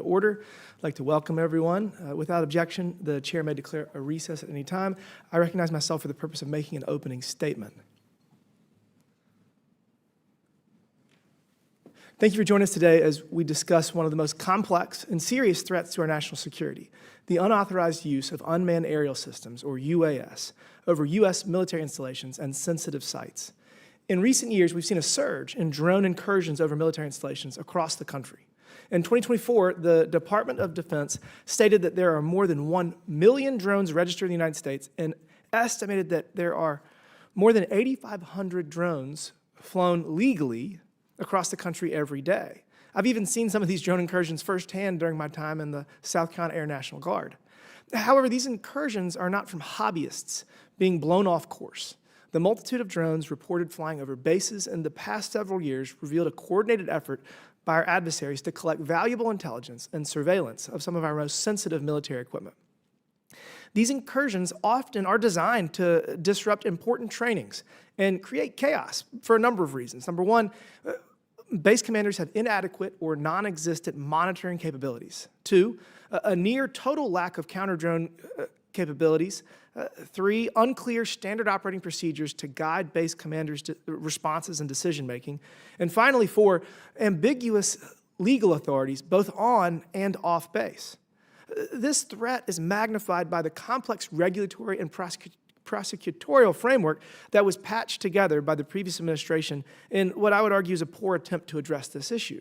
order. I'd like to welcome everyone. Without objection, the chair may declare a recess at any time. I recognize myself for the purpose of making an opening statement. Thank you for joining us today as we discuss one of the most complex and serious threats to our national security, the unauthorized use of unmanned aerial systems, or UAS, over U.S. military installations and sensitive sites. In recent years, we've seen a surge in drone incursions over military installations across the country. In 2024, the Department of Defense stated that there are more than 1 million drones registered in the United States and estimated that there are more than 8,500 drones flown legally across the country every day. I've even seen some of these drone incursions firsthand during my time in the South Carolina Air National Guard. However, these incursions are not from hobbyists being blown off course. The multitude of drones reported flying over bases in the past several years revealed a coordinated effort by our adversaries to collect valuable intelligence and surveillance of some of our most sensitive military equipment. These incursions often are designed to disrupt important trainings and create chaos for a number of reasons. Number one, base commanders have inadequate or non-existent monitoring capabilities. Two, a near total lack of counter-drone capabilities. Three, unclear standard operating procedures to guide base commanders' responses and decision-making. And finally, four, ambiguous legal authorities both on and off base. This threat is magnified by the complex regulatory and prosecutorial framework that was patched together by the previous administration in what I would argue is a poor attempt to address this issue.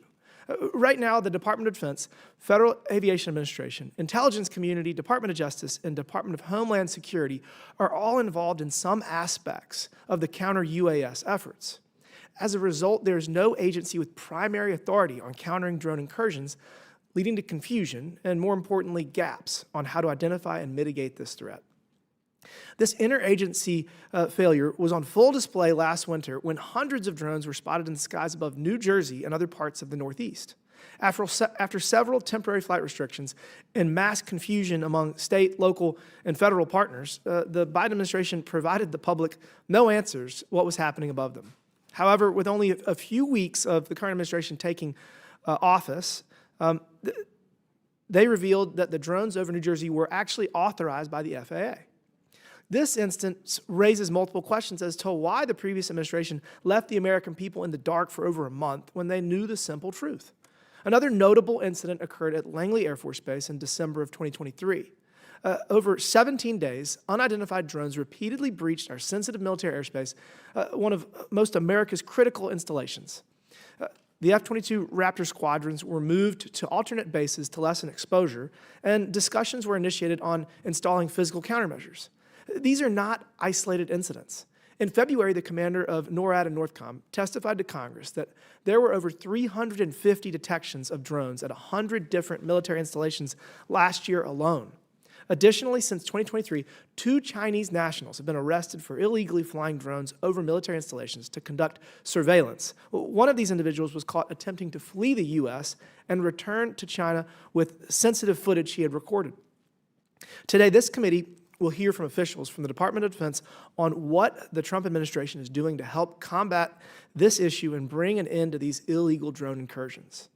Right now, the Department of Defense, Federal Aviation Administration, Intelligence Community, Department of Justice, and Department of Homeland Security are all involved in some aspects of the counter-UAS efforts. As a result, there is no agency with primary authority on countering drone incursions, leading to confusion and, more importantly, gaps on how to identify and mitigate this threat. This interagency failure was on full display last winter when hundreds of drones were spotted in the skies above New Jersey and other parts of the Northeast. After several temporary flight restrictions and mass confusion among state, local, and federal partners, the Biden administration provided the public no answers what was happening above them. However, with only a few weeks of the current administration taking office, they revealed that the drones over New Jersey were actually authorized by the FAA. This instance raises multiple questions as to why the previous administration left the American people in the dark for over a month when they knew the simple truth. Another notable incident occurred at Langley Air Force Base in December of 2023. Over 17 days, unidentified drones repeatedly breached our sensitive military airspace, one of most America's critical installations. The F-22 Raptor squadrons were moved to alternate bases to lessen exposure, and discussions were initiated on installing physical countermeasures. These are not isolated incidents. In February, the commander of NORAD and NORTHCOM testified to Congress that there were over 350 detections of drones at 100 different military installations last year alone. Additionally, since 2023, 2 Chinese nationals have been arrested for illegally flying drones over military installations to conduct surveillance. One of these individuals was caught attempting to flee the U.S. and return to China with sensitive footage he had recorded. Today, this committee will hear from officials from the Department of Defense on what the Trump administration is doing to help combat this issue and bring an end to these illegal drone incursions.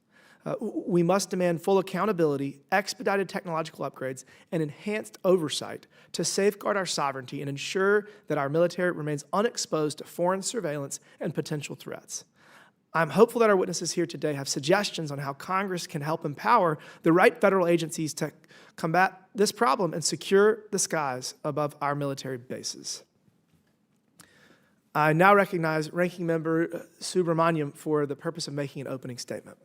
We must demand full accountability, expedited technological upgrades, and enhanced oversight to safeguard our sovereignty and ensure that our military remains unexposed to foreign surveillance and potential threats. I'm hopeful that our witnesses here today have suggestions on how Congress can help empower the right federal agencies to combat this problem and secure the skies above our military bases. I now recognize Ranking Member Subramaniam for the purpose of making an opening statement.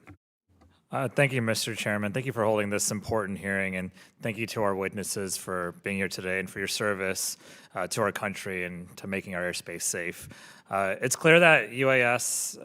Thank you, Mr. Chairman. Thank you for holding this important hearing, and thank you to our witnesses for being here today and for your service to our country and to making our airspace safe. It's clear that UAS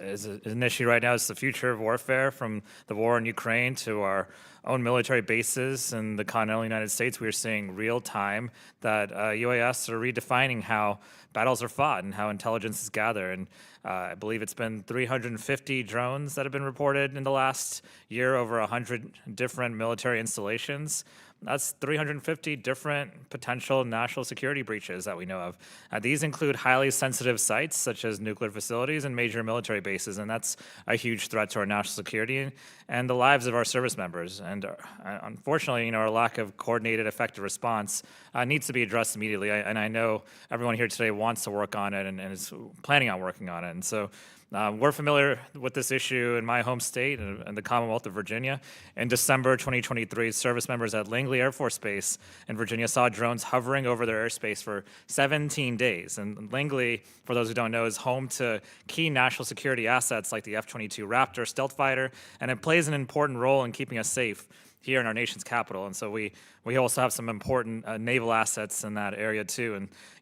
is an issue right now. It's the future of warfare, from the war in Ukraine to our own military bases in the continental United States. We are seeing real time that UAS are redefining how battles are fought and how intelligence is gathered. And I believe it's been 350 drones that have been reported in the last year over 100 different military installations. That's 350 different potential national security breaches that we know of. These include highly sensitive sites such as nuclear facilities and major military bases, and that's a huge threat to our national security and the lives of our service members. And unfortunately, our lack of coordinated, effective response needs to be addressed immediately. And I know everyone here today wants to work on it and is planning on working on it. And so we're familiar with this issue in my home state and the Commonwealth of Virginia. In December 2023, service members at Langley Air Force Base in Virginia saw drones hovering over their airspace for 17 days. And Langley, for those who don't know, is home to key national security assets like the F-22 Raptor stealth fighter, and it plays an important role in keeping us safe here in our nation's capital. And so we also have some important naval assets in that area too.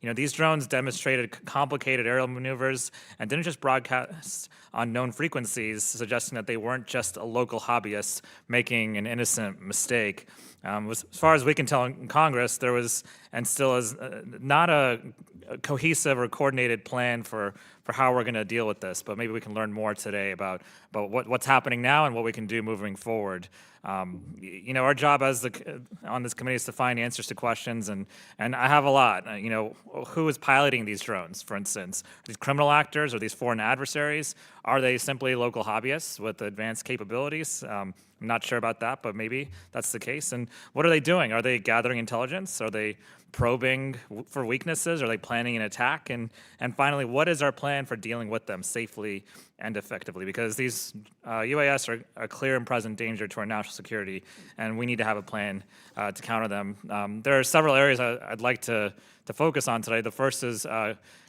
And these drones demonstrated complicated aerial maneuvers and didn't just broadcast on known frequencies, suggesting that they weren't just a local hobbyist making an innocent mistake. As far as we can tell in Congress, there was and still is not a cohesive or coordinated plan for how we're going to deal with this, but maybe we can learn more today about what's happening now and what we can do moving forward. Our job on this committee is to find answers to questions, and I have a lot. Who is piloting these drones, for instance? Are these criminal actors? Are these foreign adversaries? Are they simply local hobbyists with advanced capabilities? I'm not sure about that, but maybe that's the case. And what are they doing? Are they gathering intelligence? Are they probing for weaknesses? Are they planning an attack? And finally, what is our plan for dealing with them safely and effectively? Because these UAS are a clear and present danger to our national security, and we need to have a plan to counter them. There are several areas I'd like to focus on today. The first is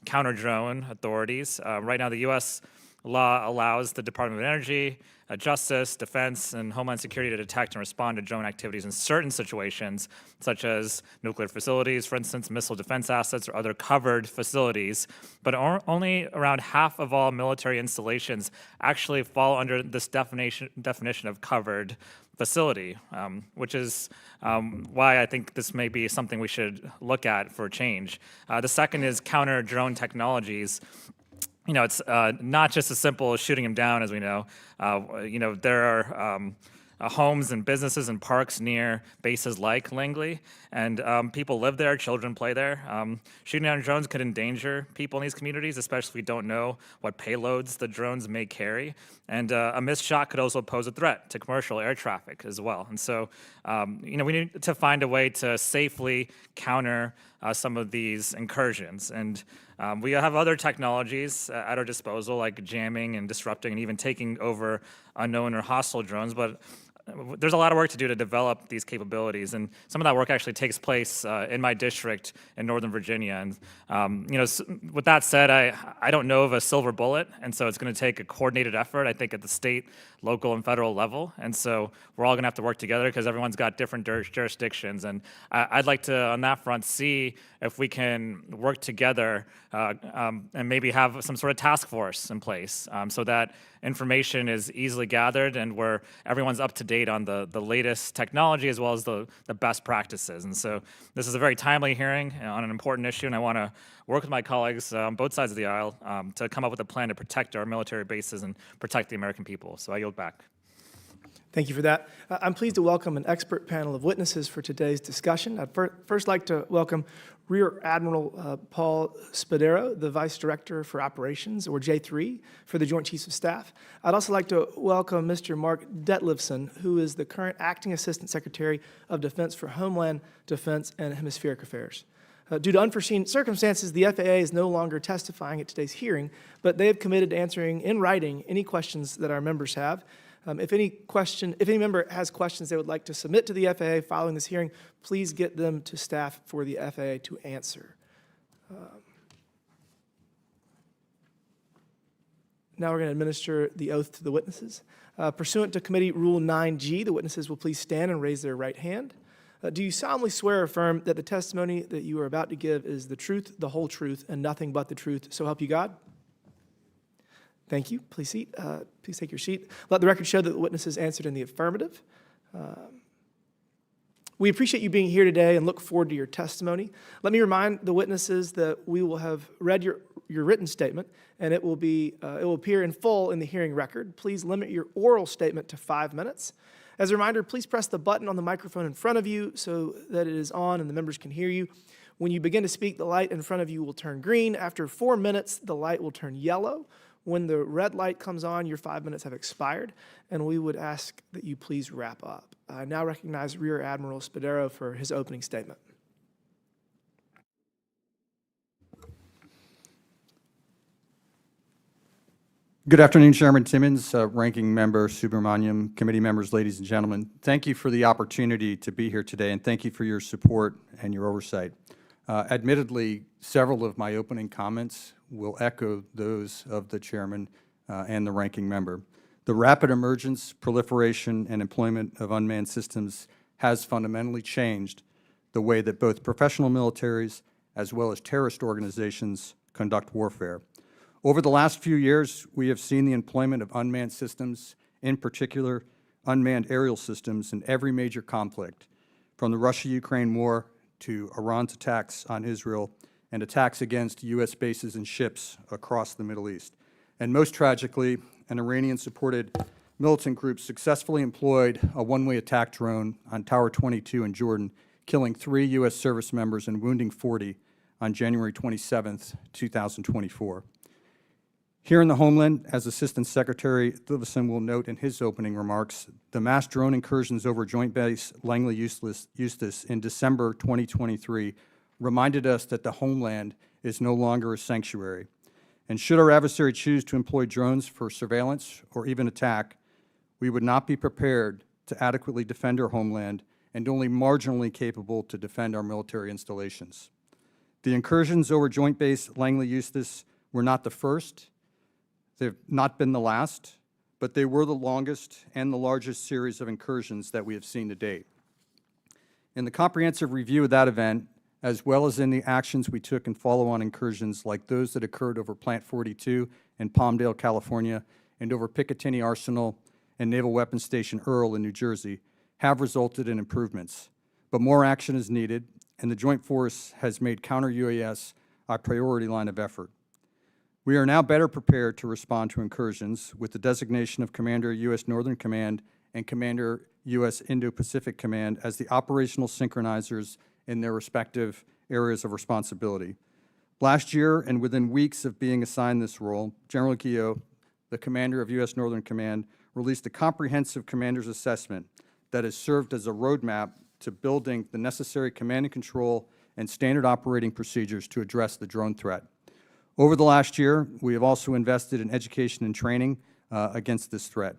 counter-drone authorities. Right now, the U.S. law allows the Department of Energy, Justice, Defense, and Homeland Security to detect and respond to drone activities in certain situations, such as nuclear facilities, for instance, missile defense assets, or other covered facilities. But only around half of all military installations actually fall under this definition of covered facility, which is why I think this may be something we should look at for change. The second is counter-drone technologies. It's not just as simple as shooting them down, as we know. There are homes and businesses and parks near bases like Langley, and people live there, children play there. Shooting down drones could endanger people in these communities, especially if we don't know what payloads the drones may carry. And a missed shot could also pose a threat to commercial air traffic as well. And so, we need to find a way to safely counter some of these incursions. And we have other technologies at our disposal, like jamming and disrupting and even taking over unknown or hostile drones. But there's a lot of work to do to develop these capabilities, and some of that work actually takes place in my district in Northern Virginia. And with that said, I don't know of a silver bullet, and so it's going to take a coordinated effort, I think, at the state, local, and federal level. And so we're all going to have to work together because everyone's got different jurisdictions. And I'd like to, on that front, see if we can work together and maybe have some sort of task force in place so that information is easily gathered and where everyone's up to date on the latest technology as well as the best practices. And so this is a very timely hearing on an important issue, and I want to work with my colleagues on both sides of the aisle to come up with a plan to protect our military bases and protect the American people. So I yield back. Thank you for that. I'm pleased to welcome an expert panel of witnesses for today's discussion. I'd first like to welcome Rear Admiral Paul Spado, the Vice Director for Operations, or J3, for the Joint Chiefs of Staff. I'd also like to welcome Mr. Mark Dvilson, who is the current Acting Assistant Secretary of Defense for Homeland Defense and Hemispheric Affairs. Due to unforeseen circumstances, the FAA is no longer testifying at today's hearing, but they have committed to answering in writing any questions that our members have. If any member has questions they would like to submit to the FAA following this hearing, please get them to staff for the FAA to answer. Now we're going to administer the oath to the witnesses. Pursuant to Committee Rule 9G, the witnesses will please stand and raise their right hand. Do you solemnly swear or affirm that the testimony that you are about to give is the truth, the whole truth, and nothing but the truth, so help you God? Thank you. Please take your seat. Let the record show that the witnesses answered in the affirmative. We appreciate you being here today and look forward to your testimony. Let me remind the witnesses that we will have read your written statement, and it will appear in full in the hearing record. Please limit your oral statement to 5 minutes. As a reminder, please press the button on the microphone in front of you so that it is on and the members can hear you. When you begin to speak, the light in front of you will turn green. After 4 minutes, the light will turn yellow. When the red light comes on, your 5 minutes have expired, and we would ask that you please wrap up. I now recognize Rear Admiral Spado for his opening statement. Good afternoon, Chairman Timmons, Ranking Member Subramaniam, committee members, ladies and gentlemen. Thank you for the opportunity to be here today, and thank you for your support and your oversight. Admittedly, several of my opening comments will echo those of the Chairman and the Ranking Member. The rapid emergence, proliferation, and employment of unmanned systems has fundamentally changed the way that both professional militaries as well as terrorist organizations conduct warfare. Over the last few years, we have seen the employment of unmanned systems, in particular unmanned aerial systems, in every major conflict, from the Russia-Ukraine war to Iran's attacks on Israel and attacks against U.S. bases and ships across the Middle East. And most tragically, an Iranian-supported militant group successfully employed a one-way attack drone on Tower 22 in Jordan, killing 3 U.S. service members and wounding 40 on January 27, 2024. Here in the homeland, as Assistant Secretary Dvilson will note in his opening remarks, the mass drone incursions over Joint Base Langley Eustis in December 2023 reminded us that the homeland is no longer a sanctuary. And should our adversary choose to employ drones for surveillance or even attack, we would not be prepared to adequately defend our homeland and only marginally capable to defend our military installations. The incursions over Joint Base Langley Eustis were not the first. They've not been the last, but they were the longest and the largest series of incursions that we have seen to date. In the comprehensive review of that event, as well as in the actions we took in follow-on incursions like those that occurred over Plant 42 in Palmdale, California, and over Picatinny Arsenal and Naval Weapons Station Earl in New Jersey, have resulted in improvements. But more action is needed, and the Joint Force has made counter-UAS a priority line of effort. We are now better prepared to respond to incursions with the designation of Commander U.S. Northern Command and Commander U.S. Indo-Pacific Command as the operational synchronizers in their respective areas of responsibility. Last year, and within weeks of being assigned this role, General Guillot, the Commander of U.S. Northern Command, released a comprehensive commander's assessment that has served as a roadmap to building the necessary command and control and standard operating procedures to address the drone threat. Over the last year, we have also invested in education and training against this threat.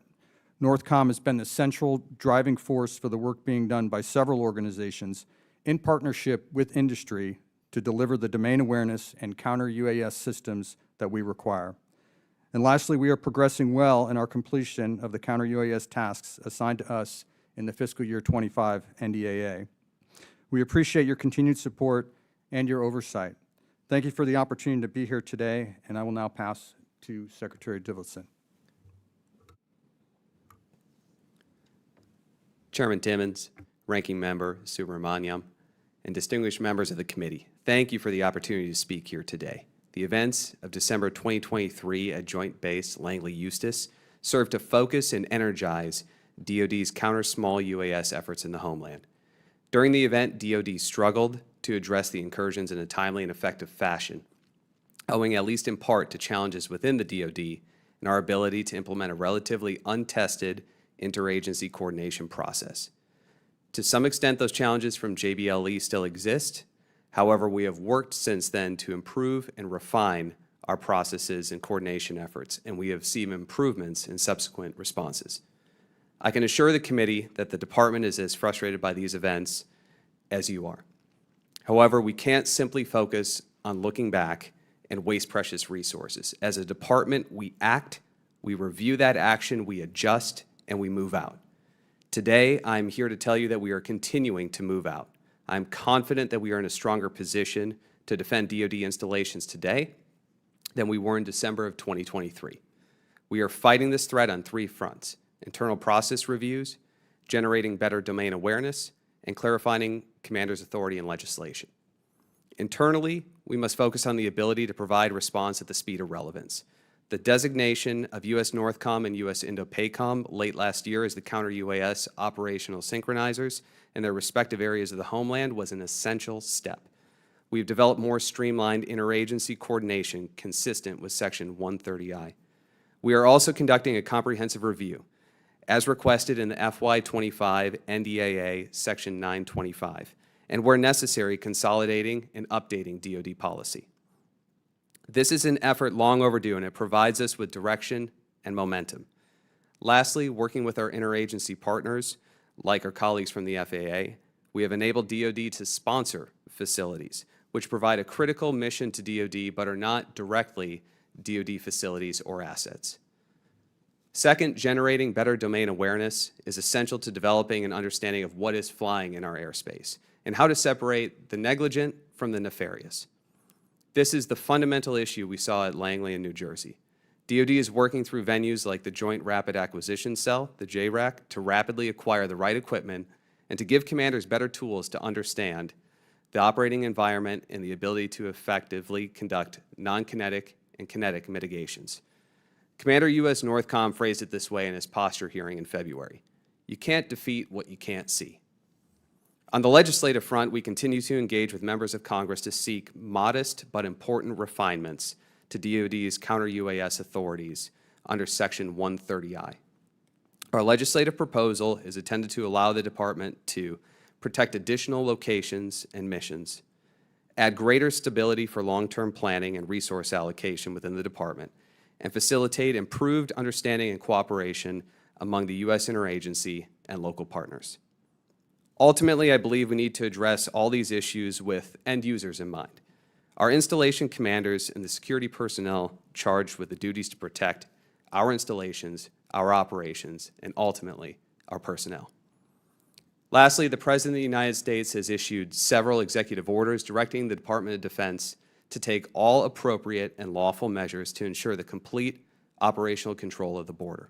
NORTHCOM has been the central driving force for the work being done by several organizations in partnership with industry to deliver the domain awareness and counter-UAS systems that we require. And lastly, we are progressing well in our completion of the counter-UAS tasks assigned to us in the fiscal year 25 NDAA. We appreciate your continued support and your oversight. Thank you for the opportunity to be here today, and I will now pass to Secretary Dvilson. Chairman Timmons, Ranking Member Subramaniam, and distinguished members of the committee, thank you for the opportunity to speak here today. The events of December 2023 at Joint Base Langley Eustis served to focus and energize DoD's counter-small UAS efforts in the homeland. During the event, DoD struggled to address the incursions in a timely and effective fashion, owing at least in part to challenges within the DoD and our ability to implement a relatively untested interagency coordination process. To some extent, those challenges from JBLE still exist. However, we have worked since then to improve and refine our processes and coordination efforts, and we have seen improvements in subsequent responses. I can assure the committee that the department is as frustrated by these events as you are. However, we can't simply focus on looking back and waste precious resources. As a department, we act, we review that action, we adjust, and we move out. Today, I'm here to tell you that we are continuing to move out. I'm confident that we are in a stronger position to defend DoD installations today than we were in December of 2023. We are fighting this threat on 3 fronts: internal process reviews, generating better domain awareness, and clarifying commander's authority and legislation. Internally, we must focus on the ability to provide response at the speed of relevance. The designation of U.S. NORTHCOM and U.S. INDOPACOM late last year as the counter-UAS operational synchronizers in their respective areas of the homeland was an essential step. We've developed more streamlined interagency coordination consistent with Section 130I. We are also conducting a comprehensive review, as requested in the FY25 NDAA Section 925, and where necessary, consolidating and updating DoD policy. This is an effort long overdue, and it provides us with direction and momentum. Lastly, working with our interagency partners, like our colleagues from the FAA, we have enabled DoD to sponsor facilities, which provide a critical mission to DoD but are not directly DoD facilities or assets. Second, generating better domain awareness is essential to developing an understanding of what is flying in our airspace and how to separate the negligent from the nefarious. This is the fundamental issue we saw at Langley in New Jersey. DoD is working through venues like the Joint Rapid Acquisition Cell, the JRAC, to rapidly acquire the right equipment and to give commanders better tools to understand the operating environment and the ability to effectively conduct non-kinetic and kinetic mitigations. Commander U.S. NORTHCOM phrased it this way in his posture hearing in February: "You can't defeat what you can't see." On the legislative front, we continue to engage with members of Congress to seek modest but important refinements to DoD's counter-UAS authorities under Section 130I. Our legislative proposal is intended to allow the Department to protect additional locations and missions, add greater stability for long-term planning and resource allocation within the Department, and facilitate improved understanding and cooperation among the U.S. interagency and local partners. Ultimately, I believe we need to address all these issues with end users in mind. Our installation commanders and the security personnel charged with the duties to protect our installations, our operations, and ultimately, our personnel. Lastly, the President of the United States has issued several executive orders directing the Department of Defense to take all appropriate and lawful measures to ensure the complete operational control of the border.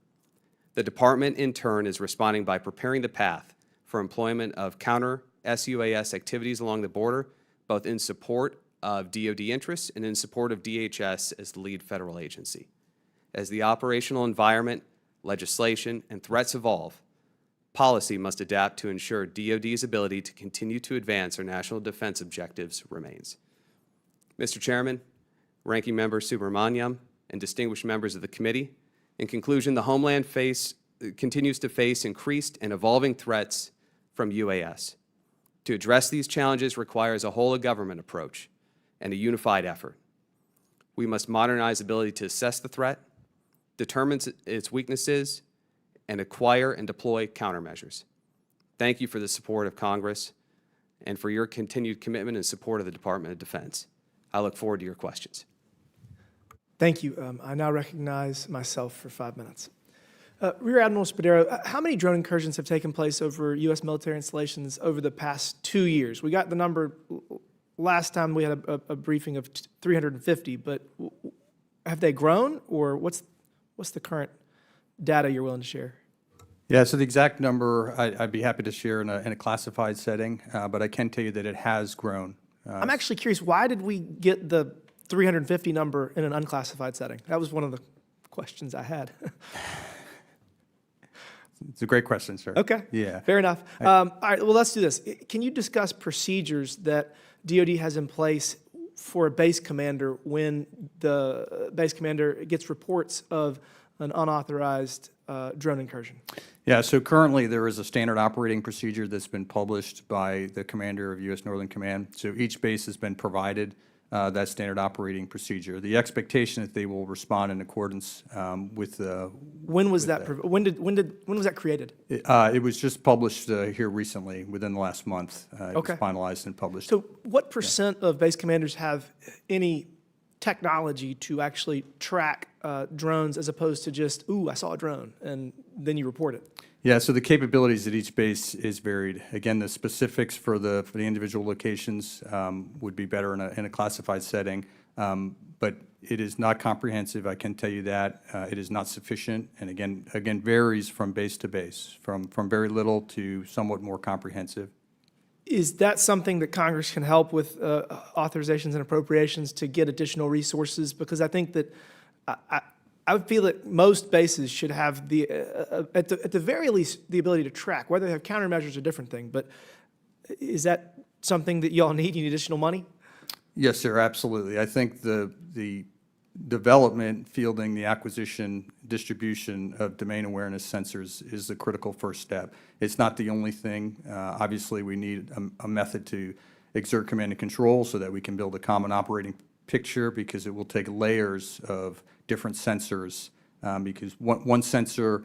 The Department, in turn, is responding by preparing the path for employment of counter-SUAS activities along the border, both in support of DoD interests and in support of DHS as the lead federal agency. As the operational environment, legislation, and threats evolve, policy must adapt to ensure DoD's ability to continue to advance our national defense objectives remains. Mr. Chairman, Ranking Member Subramaniam, and distinguished members of the committee, in conclusion, the Homeland continues to face increased and evolving threats from UAS. To address these challenges requires a whole-of-government approach and a unified effort. We must modernize the ability to assess the threat, determine its weaknesses, and acquire and deploy countermeasures. Thank you for the support of Congress and for your continued commitment and support of the Department of Defense. I look forward to your questions. Thank you. I now recognize myself for 5 minutes. Rear Admiral Spado, how many drone incursions have taken place over U.S. military installations over the past 2 years? We got the number last time we had a briefing of 350, but have they grown, or what's the current data you're willing to share? Yeah, so the exact number I'd be happy to share in a classified setting, but I can tell you that it has grown. I'm actually curious, why did we get the 350 number in an unclassified setting? That was one of the questions I had. It's a great question, sir. Okay. Yeah. Fair enough. All right, well, let's do this. Can you discuss procedures that DoD has in place for a base commander when the base commander gets reports of an unauthorized drone incursion? Yeah, so currently there is a standard operating procedure that's been published by the commander of U.S. Northern Command. So each base has been provided that standard operating procedure. The expectation is that they will respond in accordance with the. When was that? When was that created? It was just published here recently, within the last month. It Okay. was finalized and published. So what percent of base commanders have any technology to actually track drones as opposed to just, ooh, I saw a drone, and then you report it? Yeah, so the capabilities at each base is varied. Again, the specifics for the individual locations would be better in a classified setting, but it is not comprehensive. I can tell you that it is not sufficient, and again varies from base to base, from very little to somewhat more comprehensive. Is that something that Congress can help with authorizations and appropriations to get additional resources? Because I think that I would feel that most bases should have at the very least, the ability to track. Whether they have countermeasures is a different thing, but is that something that y'all need? You need additional money? Yes, sir, absolutely. I think the development, fielding, the acquisition, distribution of domain awareness sensors is the critical first step. It's not the only thing. Obviously, we need a method to exert command and control so that we can build a common operating picture, because it will take layers of different sensors, because one sensor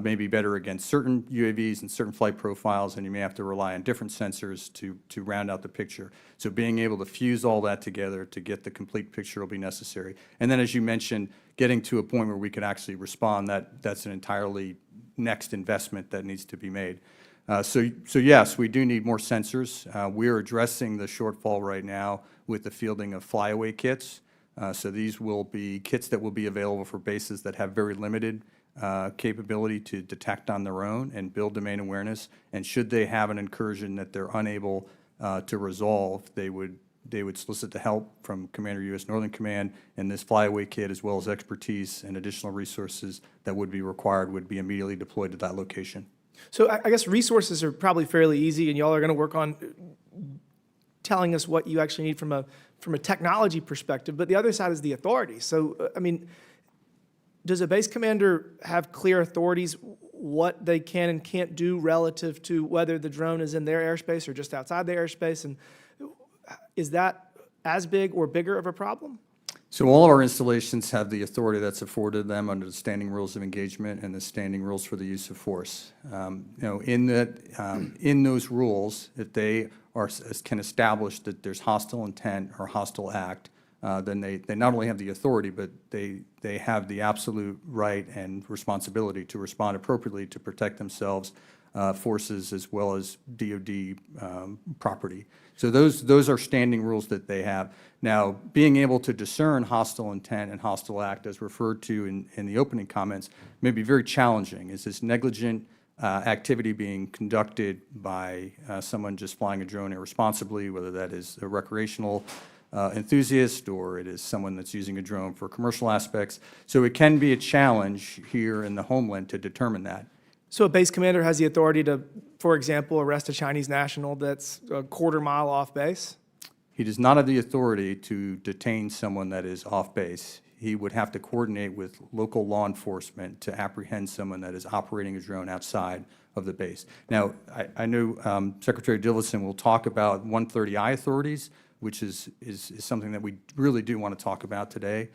may be better against certain UAVs and certain flight profiles, and you may have to rely on different sensors to round out the picture. So being able to fuse all that together to get the complete picture will be necessary. And then, as you mentioned, getting to a point where we could actually respond, that's an entirely next investment that needs to be made. So yes, we do need more sensors. We're addressing the shortfall right now with the fielding of flyaway kits. So these will be kits that will be available for bases that have very limited capability to detect on their own and build domain awareness. And should they have an incursion that they're unable to resolve, they would solicit the help from Commander U.S. Northern Command, and this flyaway kit, as well as expertise and additional resources that would be required, would be immediately deployed to that location. So I guess resources are probably fairly easy, and y'all are going to work on telling us what you actually need from a technology perspective. But the other side is the authority. So, I mean, does a base commander have clear authorities what they can and can't do relative to whether the drone is in their airspace or just outside their airspace? And is that as big or bigger of a problem? So all of our installations have the authority that's afforded them under the standing rules of engagement and the standing rules for the use of force. In those rules, if they can establish that there's hostile intent or hostile act, then they not only have the authority, but they have the absolute right and responsibility to respond appropriately to protect themselves, forces, as well as DoD property. So those are standing rules that they have. Now, being able to discern hostile intent and hostile act, as referred to in the opening comments, may be very challenging. Is this negligent activity being conducted by someone just flying a drone irresponsibly, whether that is a recreational enthusiast or it is someone that's using a drone for commercial aspects? So it can be a challenge here in the homeland to determine that. So a base commander has the authority to, for example, arrest a Chinese national that's a quarter-mile off base? He does not have the authority to detain someone that is off base. He would have to coordinate with local law enforcement to apprehend someone that is operating a drone outside of the base. Now, I know Secretary Dvilson will talk about 130I authorities, which is something that we really do want to talk about today,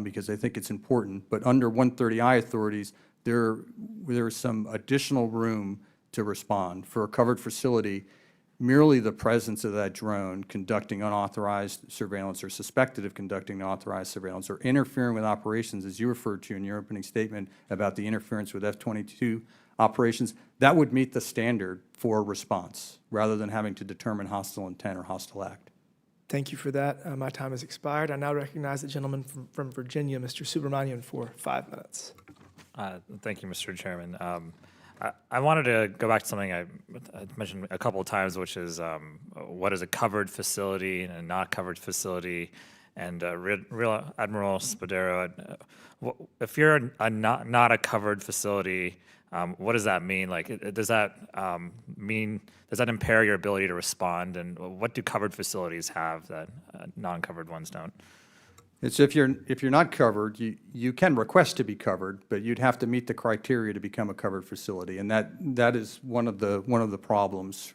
because I think it's important. But under 130I authorities, there is some additional room to respond. For a covered facility, merely the presence of that drone conducting unauthorized surveillance or suspected of conducting unauthorized surveillance or interfering with operations, as you referred to in your opening statement about the interference with F-22 operations, that would meet the standard for response rather than having to determine hostile intent or hostile act. Thank you for that. My time has expired. I now recognize the gentleman from Virginia, Mr. Subramanian, for 5 minutes. Thank you, Mr. Chairman. I wanted to go back to something I mentioned a couple of times, which is what is a covered facility and a not covered facility. And Real Admiral Spado, if you're not a covered facility, what does that mean? Like, does that impair your ability to respond? And what do covered facilities have that non-covered ones don't? It's if you're not covered, you can request to be covered, but you'd have to meet the criteria to become a covered facility, and that is one of the problems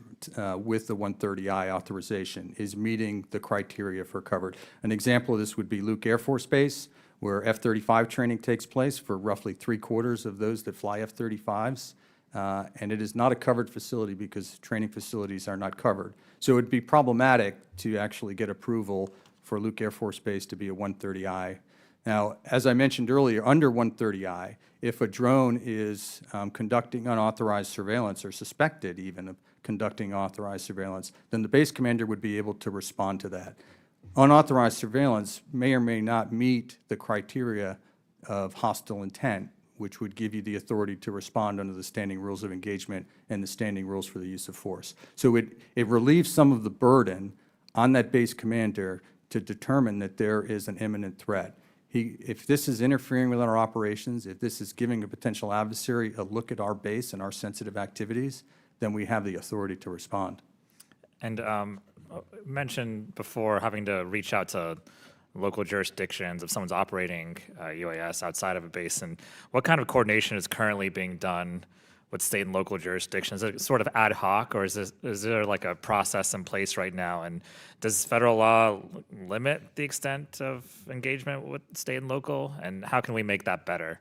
with the 130I authorization, is meeting the criteria for covered. An example of this would be Luke Air Force Base, where F-35 training takes place for roughly 3/4 of those that fly F-35s, and it is not a covered facility because training facilities are not covered. So it would be problematic to actually get approval for Luke Air Force Base to be a 130I. Now, as I mentioned earlier, under 130I, if a drone is conducting unauthorized surveillance or suspected even of conducting unauthorized surveillance, then the base commander would be able to respond to that. Unauthorized surveillance may or may not meet the criteria of hostile intent, which would give you the authority to respond under the standing rules of engagement and the standing rules for the use of force. So it relieves some of the burden on that base commander to determine that there is an imminent threat. If this is interfering with our operations, if this is giving a potential adversary a look at our base and our sensitive activities, then we have the authority to respond. And mentioned before having to reach out to local jurisdictions if someone's operating UAS outside of a base. And what kind of coordination is currently being done with state and local jurisdictions? Is it sort of ad hoc, or is there like a process in place right now? And does federal law limit the extent of engagement with state and local? And how can we make that better?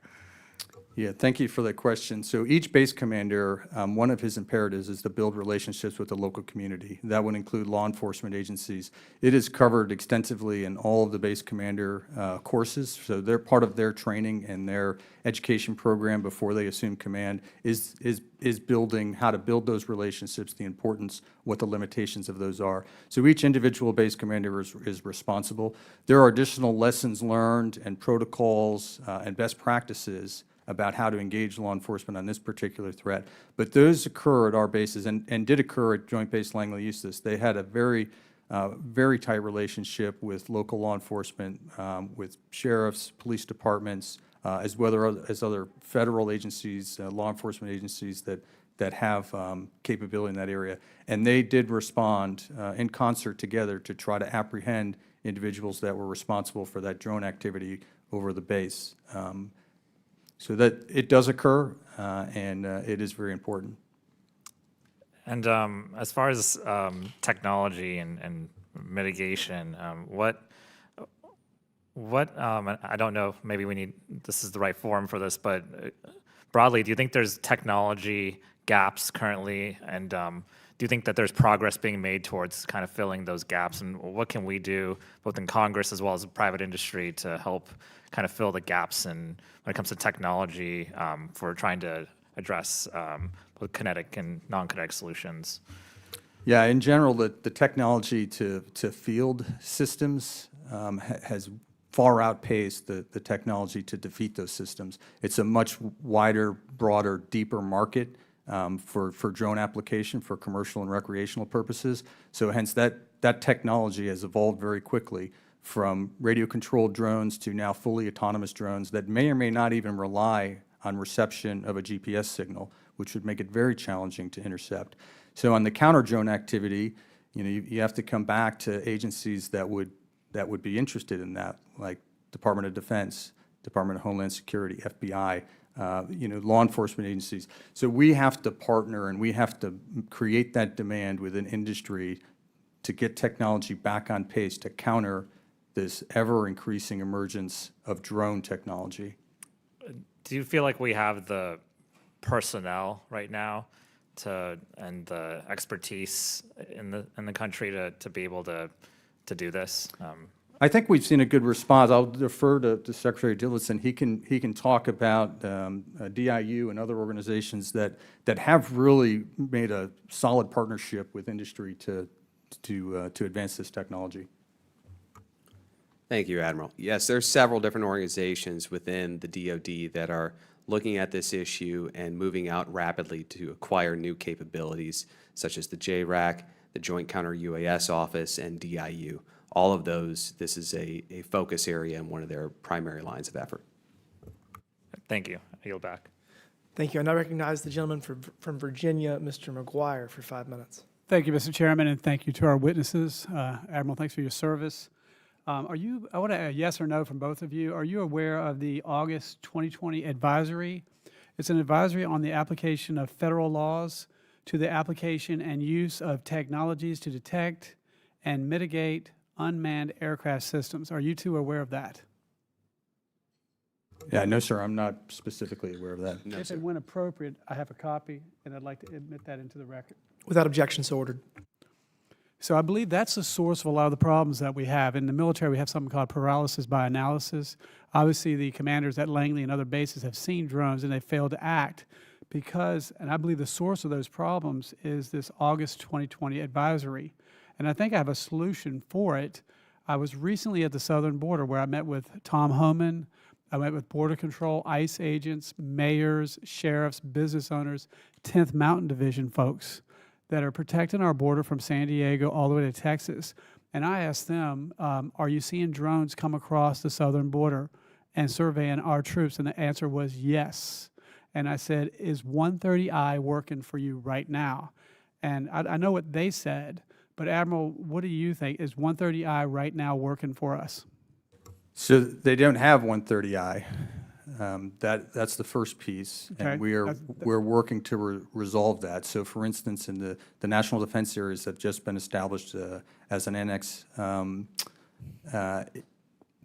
Yeah, thank you for that question. So each base commander, one of his imperatives is to build relationships with the local community. That would include law enforcement agencies. It is covered extensively in all of the base commander courses. So they're part of their training and their education program before they assume command is building how to build those relationships, the importance, what the limitations of those are. So each individual base commander is responsible. There are additional lessons learned and protocols and best practices about how to engage law enforcement on this particular threat. But those occur at our bases and did occur at Joint Base Langley-Eustis. They had a very tight relationship with local law enforcement, with sheriffs, police departments, as well as other federal agencies, law enforcement agencies that have capability in that area. And they did respond in concert together to try to apprehend individuals that were responsible for that drone activity over the base. So that it does occur, and it is very important. And as far as technology and mitigation, what I don't know, maybe this is the right forum for this, but broadly, do you think there's technology gaps currently? And do you think that there's progress being made towards kind of filling those gaps? And what can we do, both in Congress as well as the private industry, to help kind of fill the gaps when it comes to technology for trying to address both kinetic and non-kinetic solutions? Yeah, in general, the technology to field systems has far outpaced the technology to defeat those systems. It's a much wider, broader, deeper market for drone application for commercial and recreational purposes. So hence that technology has evolved very quickly from radio-controlled drones to now fully autonomous drones that may or may not even rely on reception of a GPS signal, which would make it very challenging to intercept. So on the counter-drone activity, you have to come back to agencies that would be interested in that, like Department of Defense, Department of Homeland Security, FBI, law enforcement agencies. So we have to partner and we have to create that demand within industry to get technology back on pace to counter this ever-increasing emergence of drone technology. Do you feel like we have the personnel right now and the expertise in the country to be able to do this? I think we've seen a good response. I'll defer to Secretary Dvilson. He can talk about DIU and other organizations that have really made a solid partnership with industry to advance this technology. Thank you, Admiral. Yes, there's several different organizations within the DoD that are looking at this issue and moving out rapidly to acquire new capabilities, such as the JRAC, the Joint Counter-UAS Office, and DIU. All of those, this is a focus area and one of their primary lines of effort. Thank you. I yield back. Thank you. I now recognize the gentleman from Virginia, Mr. McGuire, for 5 minutes. Thank you, Mr. Chairman, and thank you to our witnesses. Admiral, thanks for your service. I want a yes or no from both of you. Are you aware of the August 2020 advisory? It's an advisory on the application of federal laws to the application and use of technologies to detect and mitigate unmanned aircraft systems. Are you two aware of that? Yeah, no, sir, I'm not specifically aware of that. No, If sir. and when appropriate, I have a copy, and I'd like to admit that into the record. Without objection, so ordered. So I believe that's the source of a lot of the problems that we have. In the military, we have something called paralysis by analysis. Obviously, the commanders at Langley and other bases have seen drones, and they failed to act because, and I believe the source of those problems is this August 2020 advisory. And I think I have a solution for it. I was recently at the southern border where I met with Tom Homan. I met with Border Control, ICE agents, mayors, sheriffs, business owners, 10th Mountain Division folks that are protecting our border from San Diego all the way to Texas. And I asked them, are you seeing drones come across the southern border? and surveying our troops? And the answer was yes. And I said, is 130I working for you right now? And I know what they said, but Admiral, what do you think? Is 130I right now working for us? So they don't have 130I. That's the first piece, Okay. and we're working to resolve that. So, for instance, in the national defense areas that have just been established as an annex,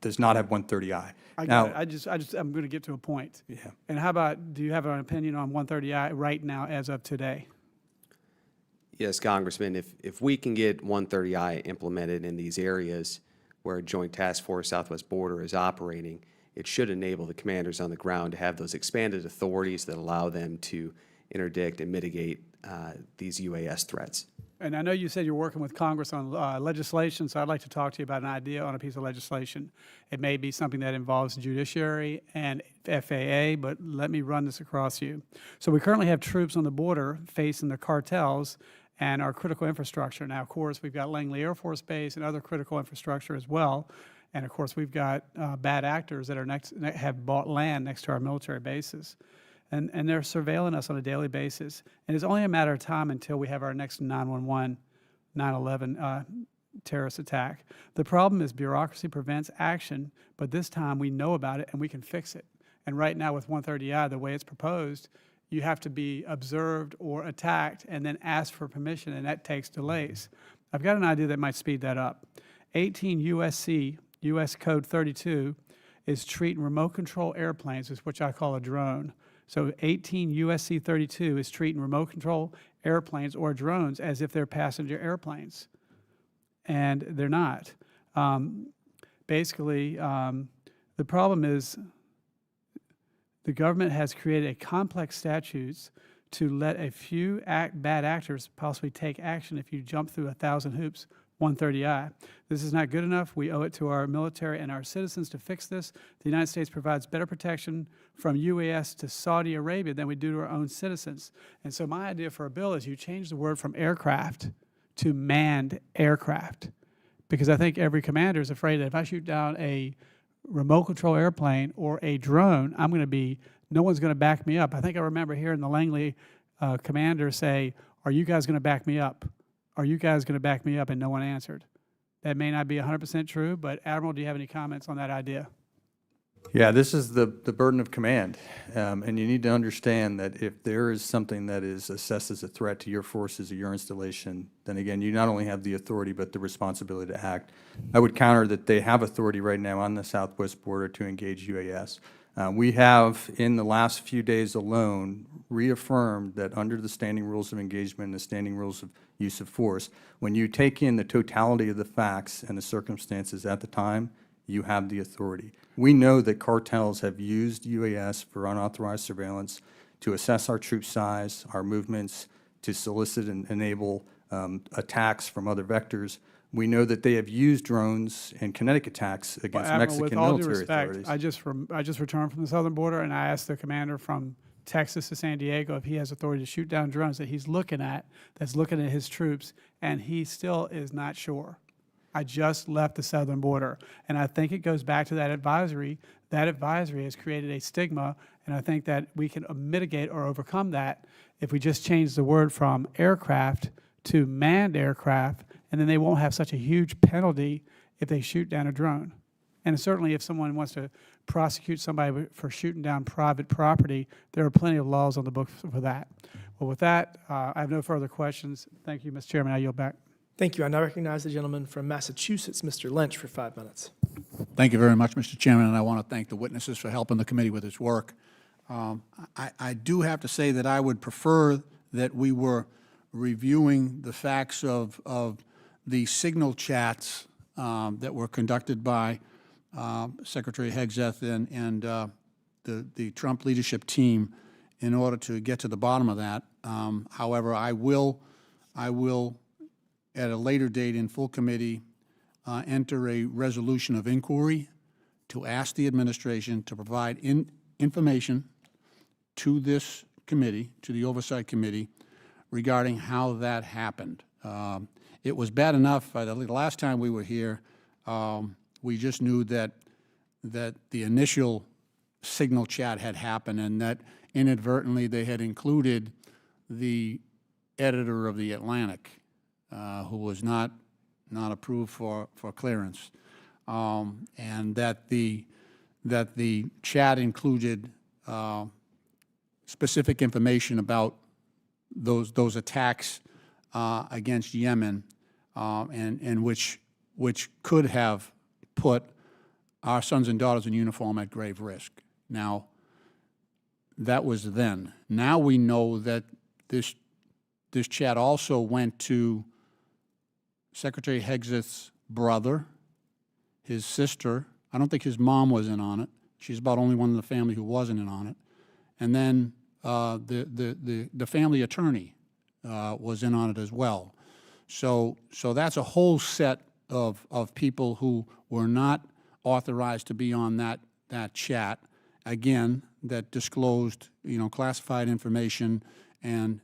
does not have 130I. I'm going to get to a point. Yeah. And how about, do you have an opinion on 130I right now as of today? Yes, Congressman, if we can get 130I implemented in these areas where Joint Task Force Southwest Border is operating, it should enable the commanders on the ground to have those expanded authorities that allow them to interdict and mitigate these UAS threats. And I know you said you're working with Congress on legislation, so I'd like to talk to you about an idea on a piece of legislation. It may be something that involves judiciary and FAA, but let me run this across you. So we currently have troops on the border facing the cartels and our critical infrastructure. Now, of course, we've got Langley Air Force Base and other critical infrastructure as well. And of course, we've got bad actors that are have bought land next to our military bases. And they're surveilling us on a daily basis. And it's only a matter of time until we have our next 9/11, 9/11 terrorist attack. The problem is bureaucracy prevents action, but this time we know about it and we can fix it. And right now with 130I, the way it's proposed, you have to be observed or attacked and then ask for permission, and that takes delays. I've got an idea that might speed that up. 18 USC, US Code 32, is treating remote control airplanes, which I call a drone. So 18 USC 32 is treating remote control airplanes or drones as if they're passenger airplanes. And they're not. Basically, the problem is the government has created a complex statutes to let a few bad actors possibly take action if you jump through 1,000 hoops. 130I. This is not good enough. We owe it to our military and our citizens to fix this. The United States provides better protection from UAS to Saudi Arabia than we do to our own citizens. And so my idea for a bill is you change the word from aircraft to manned aircraft. Because I think every commander is afraid that if I shoot down a remote control airplane or a drone, no one's going to back me up. I think I remember hearing the Langley commander say, "Are you guys going to back me up? Are you guys going to back me up?" And no one answered. That may not be 100% true, but Admiral, do you have any comments on that idea? Yeah, this is the burden of command, and you need to understand that if there is something that is assessed as a threat to your forces or your installation, then again, you not only have the authority but the responsibility to act. I would counter that they have authority right now on the southwest border to engage UAS. We have, in the last few days alone, reaffirmed that under the standing rules of engagement and the standing rules of use of force, when you take in the totality of the facts and the circumstances at the time, you have the authority. We know that cartels have used UAS for unauthorized surveillance to assess our troop size, our movements, to solicit and enable attacks from other vectors. We know that they have used drones and kinetic attacks against Mexican military authorities. I just returned from the southern border, and I asked the commander from Texas to San Diego if he has authority to shoot down drones that he's looking at, that's looking at his troops, and he still is not sure. I just left the southern border, and I think it goes back to that advisory. That advisory has created a stigma, and I think that we can mitigate or overcome that if we just change the word from aircraft to manned aircraft, and then they won't have such a huge penalty if they shoot down a drone. And certainly if someone wants to prosecute somebody for shooting down private property, there are plenty of laws on the books for that. Well, with that, I have no further questions. Thank you, Mr. Chairman. I yield back. Thank you. I now recognize the gentleman from Massachusetts, Mr. Lynch, for 5 minutes. Thank you very much, Mr. Chairman, and I want to thank the witnesses for helping the committee with its work. I do have to say that I would prefer that we were reviewing the facts of the signal chats that were conducted by Secretary Hegseth and the Trump leadership team in order to get to the bottom of that. However, I will, at a later date in full committee, enter a resolution of inquiry to ask the administration to provide information to this committee, to the Oversight Committee, regarding how that happened. It was bad enough, the last time we were here, we just knew that the initial signal chat had happened, and that inadvertently they had included the editor of the Atlantic, who was not approved for clearance, and that the chat included specific information about those attacks against Yemen, and which could have put our sons and daughters in uniform at grave risk. Now, that was then. Now we know that this chat also went to Secretary Hegseth's brother, his sister. I don't think his mom was in on it. She's about only one in the family who wasn't in on it. And then the family attorney was in on it as well. So that's a whole set of people who were not authorized to be on that chat, again, that disclosed, classified information and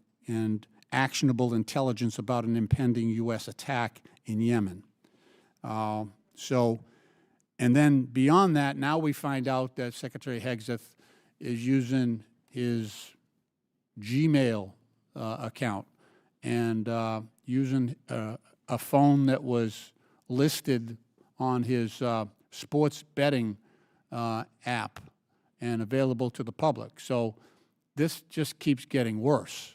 actionable intelligence about an impending U.S. attack in Yemen. And then beyond that, now we find out that Secretary Hegseth is using his Gmail account and using a phone that was listed on his sports betting app and available to the public. So this just keeps getting worse.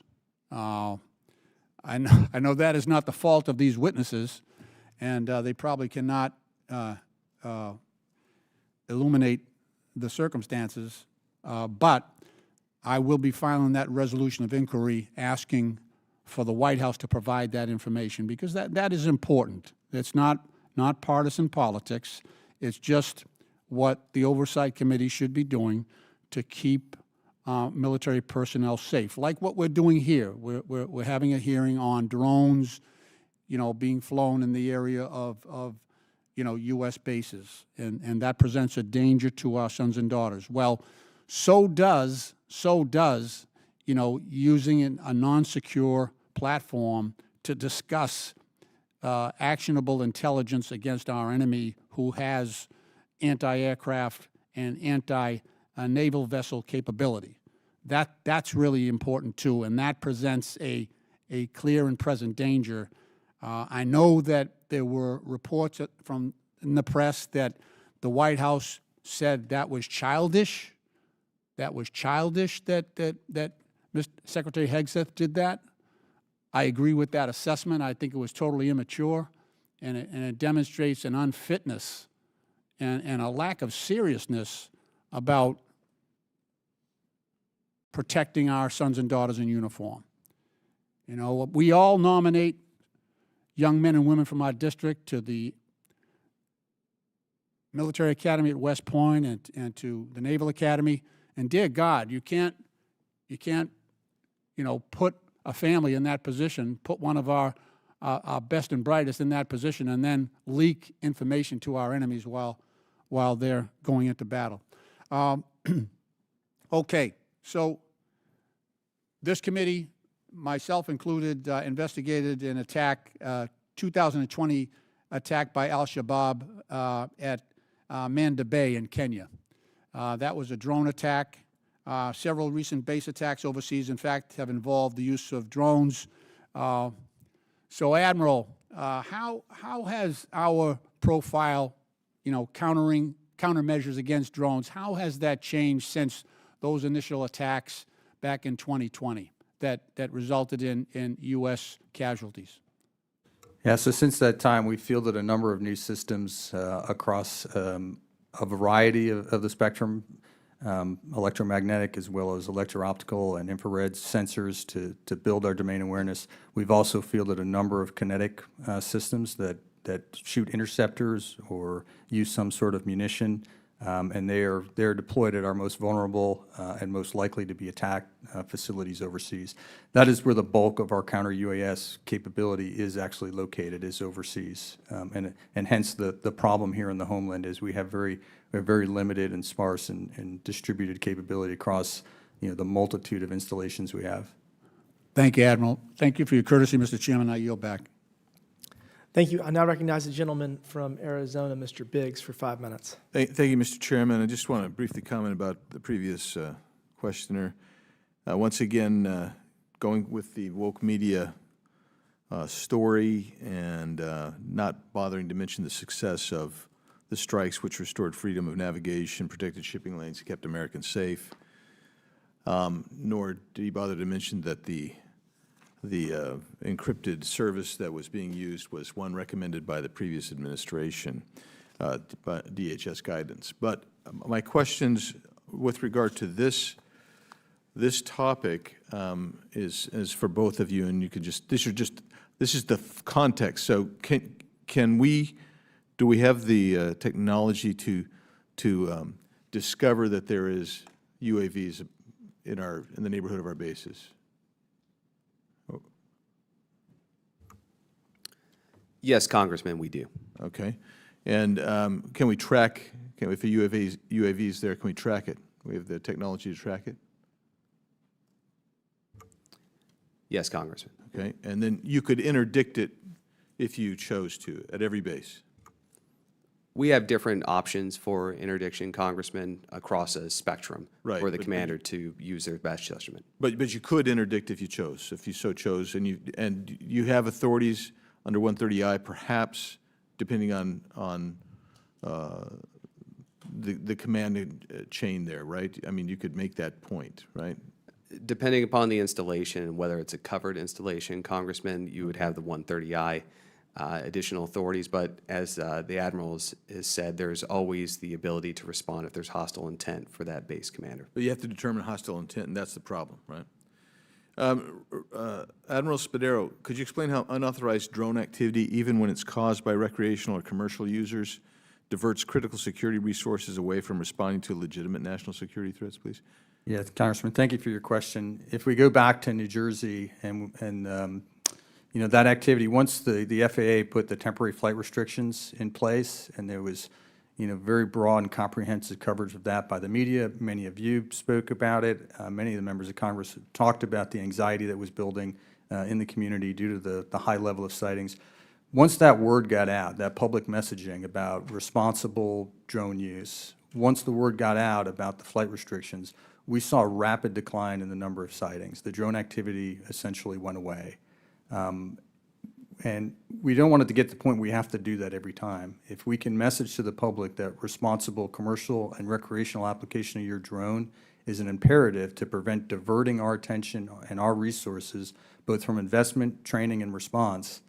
I know that is not the fault of these witnesses, and they probably cannot illuminate the circumstances, but I will be filing that resolution of inquiry asking for the White House to provide that information, because that is important. It's not partisan politics. It's just what the Oversight Committee should be doing to keep military personnel safe, like what we're doing here. We're having a hearing on drones, being flown in the area of U.S. bases, and that presents a danger to our sons and daughters. Well, so does using a non-secure platform to discuss actionable intelligence against our enemy who has anti-aircraft and anti-naval vessel capability. That's really important too, and that presents a clear and present danger. I know that there were reports from in the press that the White House said that was childish. That was childish that Mr. Secretary Hegseth did that. I agree with that assessment. I think it was totally immature, and it demonstrates an unfitness and a lack of seriousness about protecting our sons and daughters in uniform. We all nominate young men and women from our district to the Military Academy at West Point and to the Naval Academy. And dear God, you can't put a family in that position, put one of our best and brightest in that position, and then leak information to our enemies while they're going into battle. Okay, so this committee, myself included, investigated an attack, 2020 attack by al-Shabaab at Manda Bay in Kenya. That was a drone attack. Several recent base attacks overseas, in fact, have involved the use of drones. So, Admiral, how has our profile, countermeasures against drones, how has that changed since those initial attacks back in 2020 that resulted in U.S. casualties? Yeah, so since that time, we've fielded a number of new systems across a variety of the spectrum, electromagnetic as well as electro-optical and infrared sensors to build our domain awareness. We've also fielded a number of kinetic systems that shoot interceptors or use some sort of munition, and they're deployed at our most vulnerable and most likely to be attacked facilities overseas. That is where the bulk of our counter-UAS capability is actually located, is overseas, and hence the problem here in the homeland is we have very limited and sparse and distributed capability across the multitude of installations we have. Thank you, Admiral. Thank you for your courtesy, Mr. Chairman. I yield back. Thank you. I now recognize the gentleman from Arizona, Mr. Biggs, for 5 minutes. Thank you, Mr. Chairman. I just want to briefly comment about the previous questioner. Once again, going with the woke media story and not bothering to mention the success of the strikes which restored freedom of navigation, protected shipping lanes, kept Americans safe. Nor did he bother to mention that the encrypted service that was being used was one recommended by the previous administration, by DHS guidance. But my questions with regard to this topic is for both of you, and you can just this is the context. So do we have the technology to discover that there is UAVs in the neighborhood of our bases? Yes, Congressman, we do. Okay. And can we track, if a UAV is there, can we track it? We have the technology to track it? Yes, Congressman. Okay. And then you could interdict it if you chose to at every base? We have different options for interdiction, Congressman, across a spectrum Right, for the but- commander to use their best judgment. But you could interdict if you chose, if you so chose, and you have authorities under 130I, perhaps, depending on the command chain there, right? I mean, you could make that point, right? Depending upon the installation and whether it's a covered installation, Congressman, you would have the 130I additional authorities. But as the Admiral has said, there's always the ability to respond if there's hostile intent for that base commander. But you have to determine hostile intent, and that's the problem, right? Admiral Spado, could you explain how unauthorized drone activity, even when it's caused by recreational or commercial users, diverts critical security resources away from responding to legitimate national security threats, please? Yes, Congressman, thank you for your question. If we go back to New Jersey and you know, that activity, once the FAA put the temporary flight restrictions in place, and there was, you know, very broad and comprehensive coverage of that by the media. Many of you spoke about it. Many of the members of Congress talked about the anxiety that was building in the community due to the high level of sightings. Once that word got out, that public messaging about responsible drone use, once the word got out about the flight restrictions, we saw a rapid decline in the number of sightings. The drone activity essentially went away. And we don't want it to get to the point where we have to do that every time. If we can message to the public that responsible commercial and recreational application of your drone is an imperative to prevent diverting our attention and our resources, both from investment, training, and response,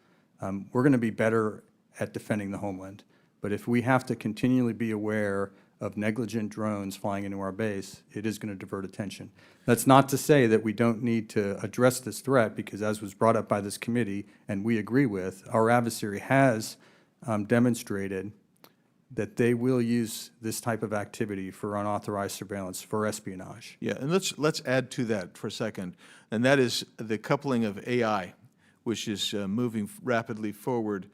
we're going to be better at defending the homeland. But if we have to continually be aware of negligent drones flying into our base, it is going to divert attention. That's not to say that we don't need to address this threat, because as was brought up by this committee, and we agree with, our adversary has demonstrated that they will use this type of activity for unauthorized surveillance, for espionage. Yeah, and let's add to that for a second, and that is the coupling of AI, which is moving rapidly forward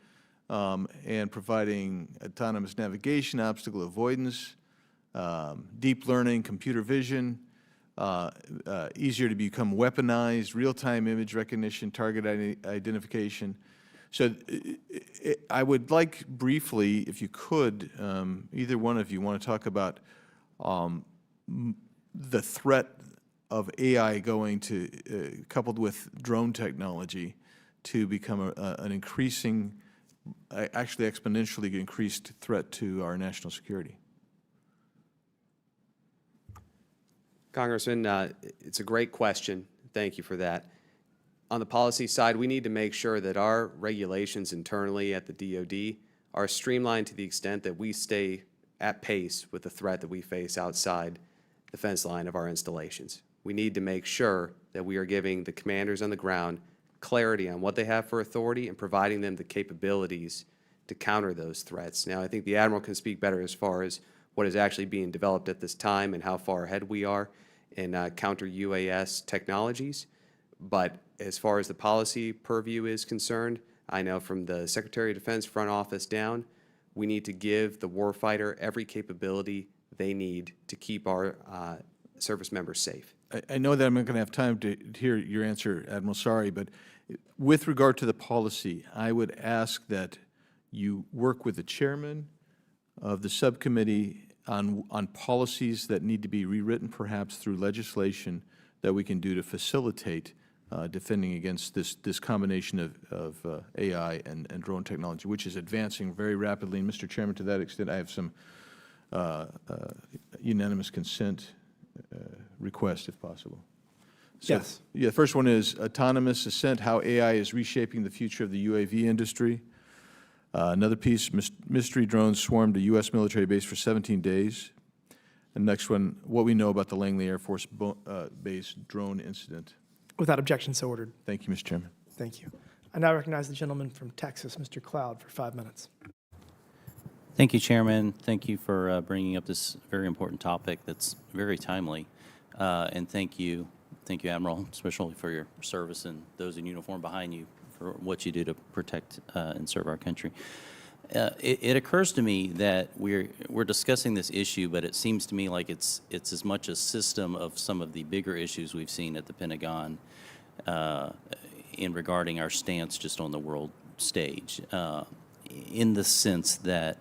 and providing autonomous navigation, obstacle avoidance, deep learning, computer vision, easier to become weaponized, real-time image recognition, target identification. So I would like briefly, if you could, either one of you want to talk about the threat of AI going to, coupled with drone technology, to become an increasing, actually exponentially increased threat to our national security. Congressman, it's a great question. Thank you for that. On the policy side, we need to make sure that our regulations internally at the DoD are streamlined to the extent that we stay at pace with the threat that we face outside the fence line of our installations. We need to make sure that we are giving the commanders on the ground clarity on what they have for authority and providing them the capabilities to counter those threats. Now, I think the Admiral can speak better as far as what is actually being developed at this time and how far ahead we are in counter-UAS technologies. But as far as the policy purview is concerned, I know from the Secretary of Defense front office down, we need to give the warfighter every capability they need to keep our service members safe. I know that I'm not going to have time to hear your answer, Admiral, sorry, but With regard to the policy, I would ask that you work with the chairman of the subcommittee on policies that need to be rewritten, perhaps through legislation that we can do to facilitate defending against this combination of AI and drone technology, which is advancing very rapidly. And Mr. Chairman, to that extent, I have some unanimous consent request, if possible. So, Yes. Yeah, the first one is autonomous ascent, how AI is reshaping the future of the UAV industry. Another piece, mystery drones swarmed a U.S. military base for 17 days. And next one, what we know about the Langley Air Force Base drone incident. Without objection, so ordered. Thank you, Mr. Chairman. Thank you. I now recognize the gentleman from Texas, Mr. Cloud, for 5 minutes. Thank you, Chairman. Thank you for bringing up this very important topic that's very timely. And thank you, Admiral, especially for your service and those in uniform behind you for what you do to protect and serve our country. It occurs to me that we're discussing this issue, but it seems to me like it's as much a system of some of the bigger issues we've seen at the Pentagon in regarding our stance just on the world stage, in the sense that,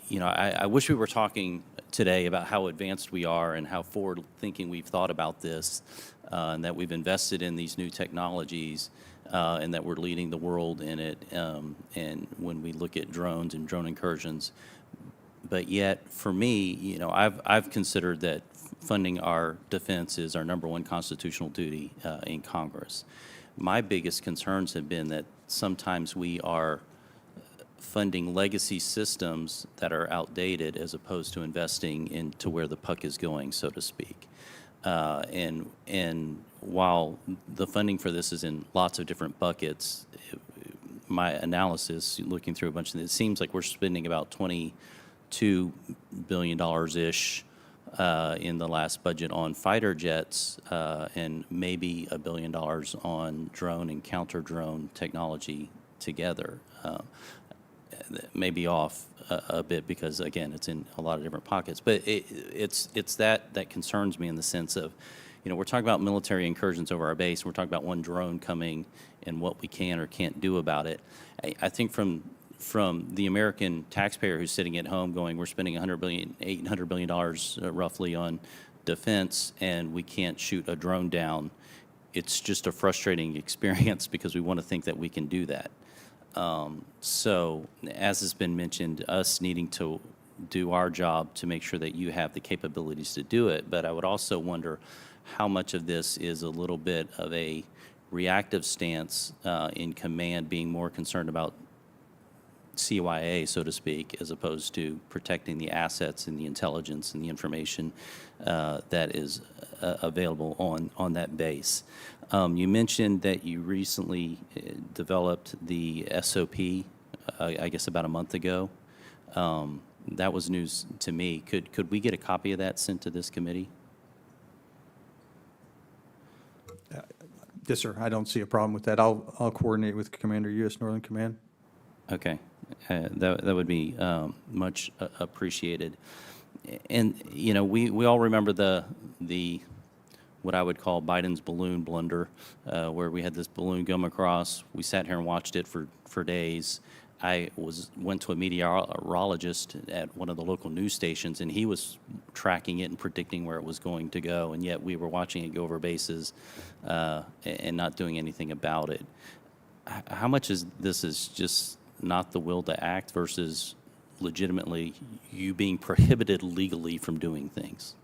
you know, I wish we were talking today about how advanced we are and how forward-thinking we've thought about this, and that we've invested in these new technologies, and that we're leading the world in it, and when we look at drones and drone incursions. But yet, for me, you know, I've considered that funding our defense is our #1 constitutional duty in Congress. My biggest concerns have been that sometimes we are funding legacy systems that are outdated as opposed to investing into where the puck is going, so to speak. And while the funding for this is in lots of different buckets, my analysis, looking through a bunch of it seems like we're spending about $22 billion-ish in the last budget on fighter jets, and maybe $1 billion on drone and counter-drone technology together. Maybe off a bit because, again, it's in a lot of different pockets. But it's that concerns me in the sense of, you know, we're talking about military incursions over our base. We're talking about one drone coming and what we can or can't do about it. I think from the American taxpayer who's sitting at home going, we're spending $800 billion roughly on defense, and we can't shoot a drone down. It's just a frustrating experience because we want to think that we can do that. So, as has been mentioned, us needing to do our job to make sure that you have the capabilities to do it. But I would also wonder how much of this is a little bit of a reactive stance in command, being more concerned about CYA, so to speak, as opposed to protecting the assets and the intelligence and the information that is available on that base. You mentioned that you recently developed the SOP, I guess about a month ago. That was news to me. Could we get a copy of that sent to this committee? Yes, sir. I don't see a problem with that. I'll coordinate with Commander, U.S. Northern Command. Okay, that would be much appreciated. And you know, we all remember the what I would call Biden's balloon blunder, where we had this balloon come across. We sat here and watched it for days. I went to a meteorologist at one of the local news stations, and he was tracking it and predicting where it was going to go, and yet we were watching it go over bases and not doing anything about it. How much is this is just not the will to act versus legitimately you being prohibited legally from doing things?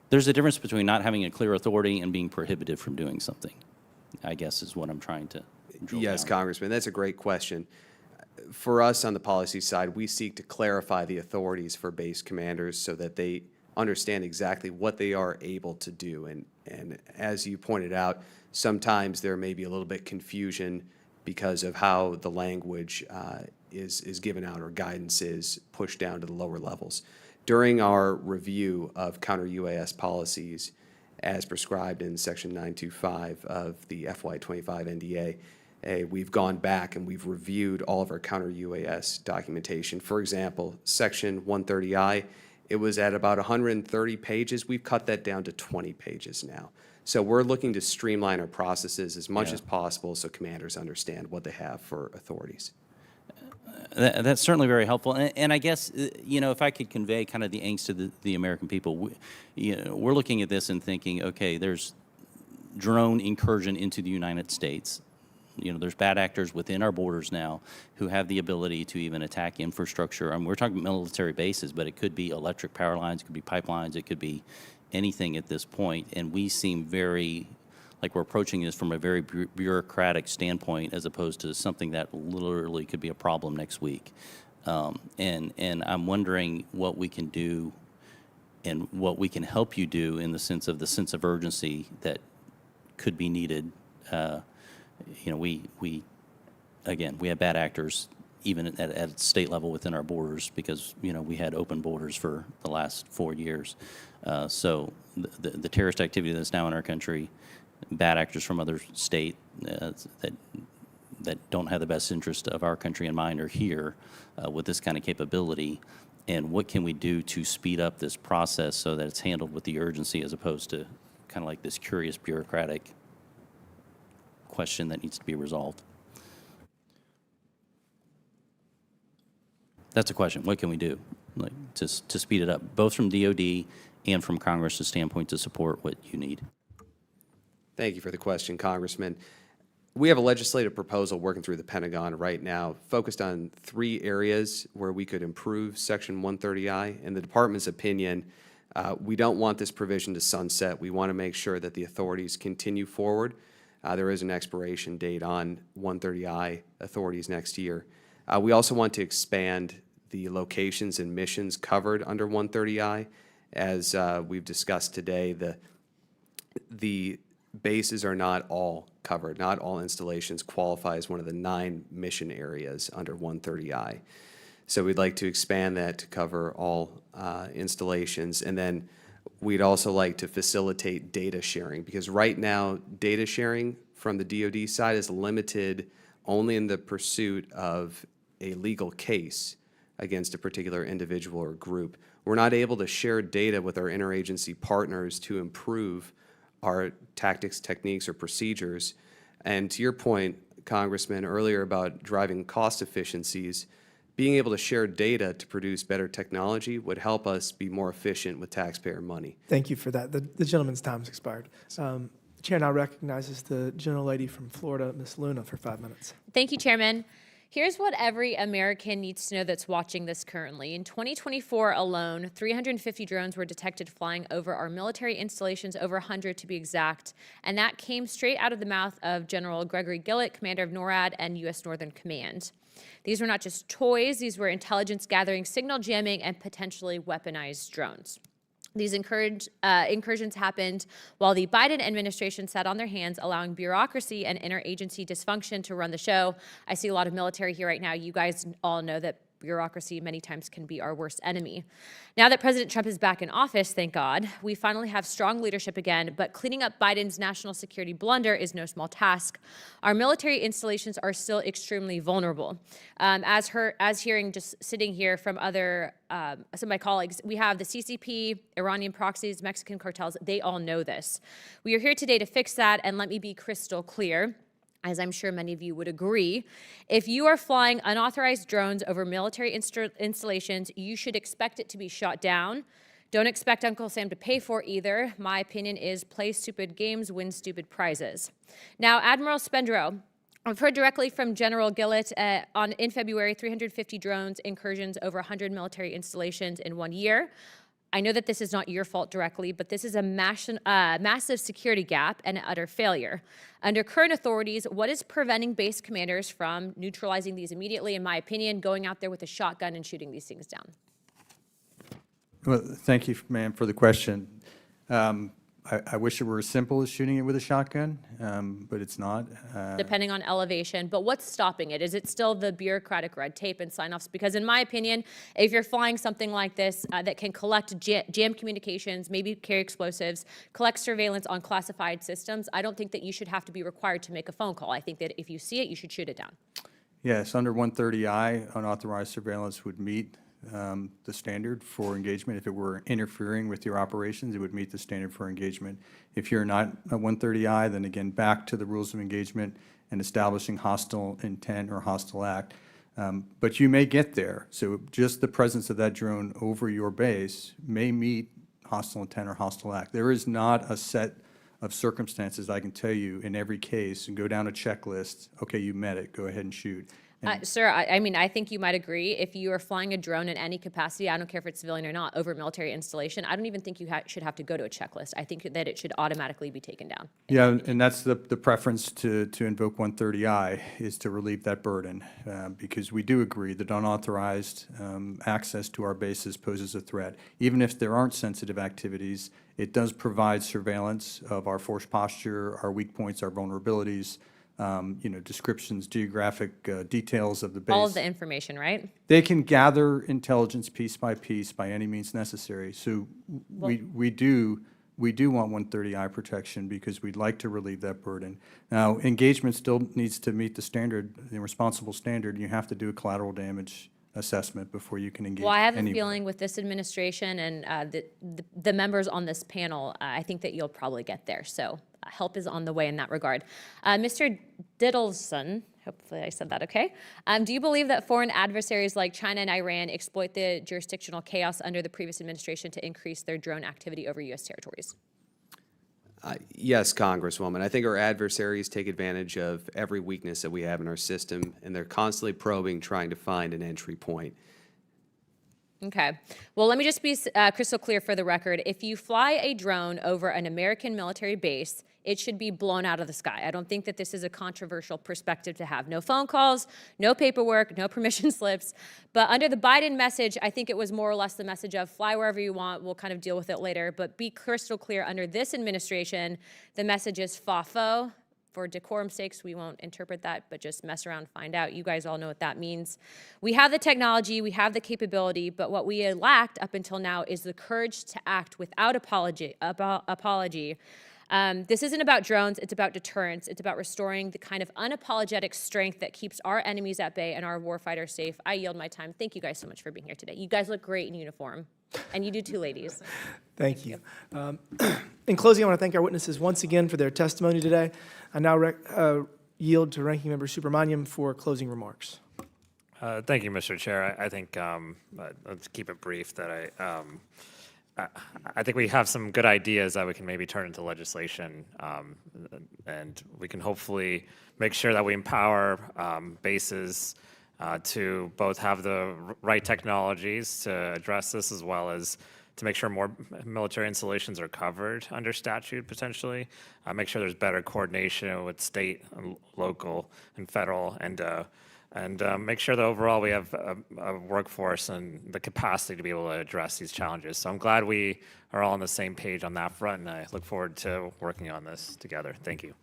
There's a difference between not having a clear authority and being prohibited from doing something, I guess, is what I'm trying to drill Yes, down. Congressman, that's a great question. For us on the policy side, we seek to clarify the authorities for base commanders so that they understand exactly what they are able to do. And as you pointed out, sometimes there may be a little bit confusion because of how the language is given out or guidance is pushed down to the lower levels. During our review of counter-UAS policies, as prescribed in Section 925 of the FY25 NDA, we've gone back and we've reviewed all of our counter-UAS documentation. For example, Section 130I It was at about 130 pages. We've cut that down to 20 pages now. So we're looking to streamline our processes as much as possible so commanders understand what they have for authorities. That's certainly very helpful. And I guess, if I could convey kind of the angst of the American people, we're looking at this and thinking, okay, there's drone incursion into the United States. There's bad actors within our borders now who have the ability to even attack infrastructure. I mean, we're talking military bases, but it could be electric power lines, it could be pipelines, it could be anything at this point. And we seem very like we're approaching this from a very bureaucratic standpoint as opposed to something that literally could be a problem next week. And I'm wondering what we can do and what we can help you do in the sense of urgency that could be needed. We have bad actors even at state level within our borders because, we had open borders for the last 4 years. So the terrorist activity that's now in our country, bad actors from other state that don't have the best interest of our country in mind are here with this kind of capability. And what can we do to speed up this process so that it's handled with the urgency as opposed to kind of like this curious bureaucratic question that needs to be resolved? That's a question. What can we do to speed it up, both from DOD and from Congress's standpoint to support what you need? Thank you for the question, Congressman. We have a legislative proposal working through the Pentagon right now focused on 3 areas where we could improve Section 130I. In the Department's opinion, we don't want this provision to sunset. We want to make sure that the authorities continue forward. There is an expiration date on 130I authorities next year. We also want to expand the locations and missions covered under 130I. As we've discussed today, the bases are not all covered. Not all installations qualify as one of the 9 mission areas under 130I. So we'd like to expand that to cover all installations. And then we'd also like to facilitate data sharing because right now data sharing from the DoD side is limited only in the pursuit of a legal case against a particular individual or group. We're not able to share data with our interagency partners to improve our tactics, techniques, or procedures. And to your point, Congressman, earlier about driving cost efficiencies, being able to share data to produce better technology would help us be more efficient with taxpayer money. Thank you for that. The gentleman's time's expired. The chair now recognizes the gentlelady from Florida, Ms. Luna, for 5 minutes. Thank you, Chairman. Here's what every American needs to know that's watching this currently. In 2024 alone, 350 drones were detected flying over our military installations, over 100 to be exact, and that came straight out of the mouth of General Gregory Gillett, commander of NORAD and U.S. Northern Command. These were not just toys, these were intelligence gathering, signal jamming, and potentially weaponized drones. These incursions happened while the Biden administration sat on their hands, allowing bureaucracy and interagency dysfunction to run the show. I see a lot of military here right now. You guys all know that bureaucracy many times can be our worst enemy. Now that President Trump is back in office, thank God, we finally have strong leadership again, but cleaning up Biden's national security blunder is no small task. Our military installations are still extremely vulnerable. As hearing just sitting here from some of my colleagues, we have the CCP, Iranian proxies, Mexican cartels, they all know this. We are here today to fix that, and let me be crystal clear. As I'm sure many of you would agree, if you are flying unauthorized drones over military installations, you should expect it to be shot down. Don't expect Uncle Sam to pay for either. My opinion is play stupid games, win stupid prizes. Now, Admiral Spado, I've heard directly from General Gillett in February, 350 drones, incursions over 100 military installations in 1 year. I know that this is not your fault directly, but this is a massive security gap and an utter failure. Under current authorities, what is preventing base commanders from neutralizing these immediately, in my opinion, going out there with a shotgun and shooting these things down? Well, thank you, ma'am, for the question. I wish it were as simple as shooting it with a shotgun, but it's not. Depending on elevation, but what's stopping it? Is it still the bureaucratic red tape and sign-offs? Because in my opinion, if you're flying something like this that can collect jam communications, maybe carry explosives, collect surveillance on classified systems, I don't think that you should have to be required to make a phone call. I think that if you see it, you should shoot it down. Yes, under 130I, unauthorized surveillance would meet the standard for engagement. If it were interfering with your operations, it would meet the standard for engagement. If you're not a 130I, then again, back to the rules of engagement and establishing hostile intent or hostile act. But you may get there. So just the presence of that drone over your base may meet hostile intent or hostile act. There is not a set of circumstances, I can tell you, in every case, and go down a checklist, okay, you met it, go ahead and shoot. Sir, I mean, I think you might agree. If you are flying a drone in any capacity, I don't care if it's civilian or not, over a military installation, I don't even think you should have to go to a checklist. I think that it should automatically be taken down. Yeah, and that's the preference to invoke 130I, is to relieve that burden, because we do agree that unauthorized access to our bases poses a threat. Even if there aren't sensitive activities, it does provide surveillance of our force posture, our weak points, our vulnerabilities, descriptions, geographic details of the base. All of the information, right? They can gather intelligence piece by any means necessary. So we do want 130I protection because we'd like to relieve that burden. Now, engagement still needs to meet the standard, the responsible standard. You have to do a collateral damage assessment before you can engage. Well, I have a anywhere. feeling with this administration and the members on this panel, I think that you'll probably get there. So help is on the way in that regard. Mr. Dvilson, hopefully I said that okay. Do you believe that foreign adversaries like China and Iran exploit the jurisdictional chaos under the previous administration to increase their drone activity over U.S. territories? Yes, Congresswoman. I think our adversaries take advantage of every weakness that we have in our system, and they're constantly probing, trying to find an entry point. Okay. Well, let me just be crystal clear for the record. If you fly a drone over an American military base, it should be blown out of the sky. I don't think that this is a controversial perspective to have. No phone calls, no paperwork, no permission slips. But under the Biden message, I think it was more or less the message of fly wherever you want. We'll kind of deal with it later. But be crystal clear, under this administration, the message is FAFO. For decorum sakes, we won't interpret that, but just mess around, find out. You guys all know what that means. We have the technology, we have the capability, but what we lacked up until now is the courage to act without apology. This isn't about drones, it's about deterrence. It's about restoring the kind of unapologetic strength that keeps our enemies at bay and our warfighters safe. I yield my time. Thank you guys so much for being here today. You guys look great in uniform. And you do too, ladies. Thank you. In closing, I want to thank our witnesses once again for their testimony today. I now yield to Ranking Member Subramaniam for closing remarks. Thank you, Mr. Chair. I think, let's keep it brief, that I think we have some good ideas that we can maybe turn into legislation, and we can hopefully make sure that we empower bases to both have the right technologies to address this, as well as to make sure more military installations are covered under statute potentially, make sure there's better coordination with state, and local, and federal, and make sure that overall we have a workforce and the capacity to be able to address these challenges. So I'm glad we are all on the same page on that front, and I look forward to working on this together. Thank you.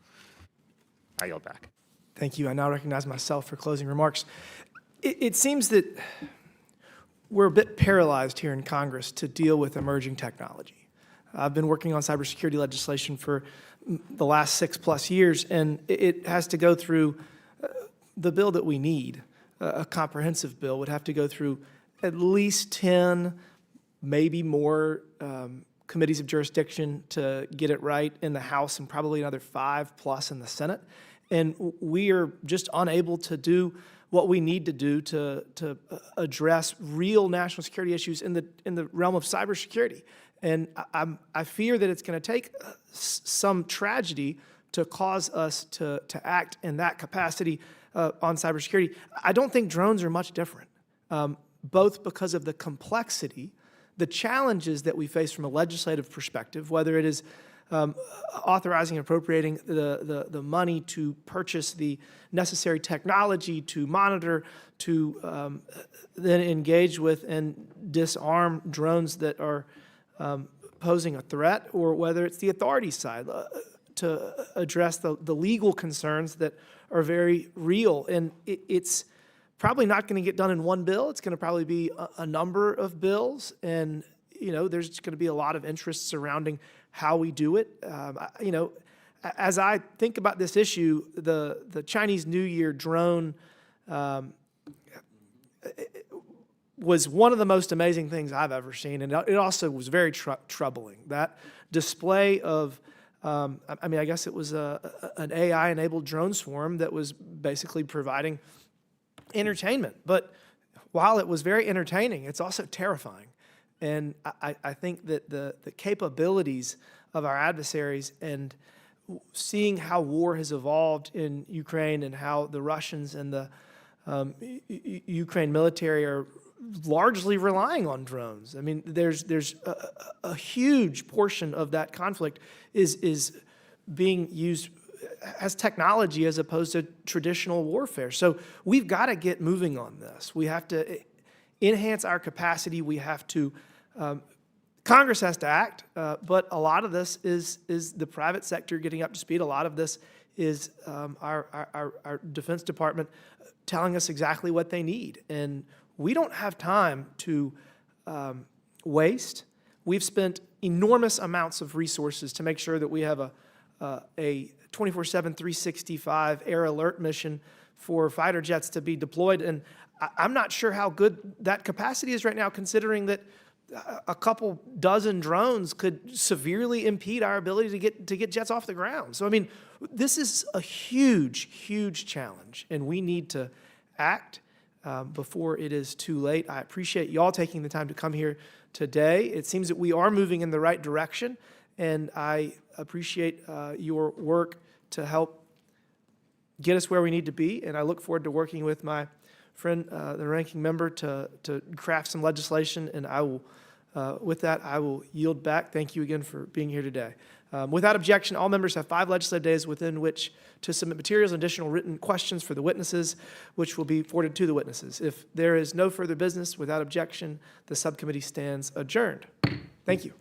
I yield back. Thank you. I now recognize myself for closing remarks. It seems that we're a bit paralyzed here in Congress to deal with emerging technology. I've been working on cybersecurity legislation for the last 6+ years, and it has to go through the bill that we need. A comprehensive bill would have to go through at least 10, maybe more committees of jurisdiction to get it right in the House, and probably another 5+ in the Senate. And we are just unable to do what we need to do to address real national security issues in the realm of cybersecurity. And I fear that it's going to take some tragedy to cause us to act in that capacity on cybersecurity. I don't think drones are much different, both because of the complexity, the challenges that we face from a legislative perspective, whether it is authorizing and appropriating the money to purchase the necessary technology to monitor, to then engage with and disarm drones that are posing a threat, or whether it's the authority side to address the legal concerns that are very real. And it's probably not going to get done in one bill. It's going to probably be a number of bills, and there's going to be a lot of interest surrounding how we do it. As I think about this issue, the Chinese New Year drone was one of the most amazing things I've ever seen, and it also was very troubling. That display of, I mean, I guess it was an AI-enabled drone swarm that was basically providing entertainment. But while it was very entertaining, it's also terrifying. And I think that the capabilities of our adversaries and seeing how war has evolved in Ukraine and how the Russians and the Ukraine military are largely relying on drones. I mean, there's a huge portion of that conflict is being used as technology as opposed to traditional warfare. So we've got to get moving on this. We have to enhance our capacity. We have to, Congress has to act, but a lot of this is the private sector getting up to speed. A lot of this is our Defense Department telling us exactly what they need. And we don't have time to waste. We've spent enormous amounts of resources to make sure that we have a 24/7, 365 air alert mission for fighter jets to be deployed. And I'm not sure how good that capacity is right now, considering that a couple dozen drones could severely impede our ability to get jets off the ground. So, I mean, this is a huge, huge challenge, and we need to act before it is too late. I appreciate y'all taking the time to come here today. It seems that we are moving in the right direction, and I appreciate your work to help get us where we need to be, and I look forward to working with my friend, the ranking member, to craft some legislation, and I will, with that, I will yield back. Thank you again for being here today. Without objection, all members have 5 legislative days within which to submit materials and additional written questions for the witnesses, which will be forwarded to the witnesses. If there is no further business, without objection, the subcommittee stands adjourned. Thank you.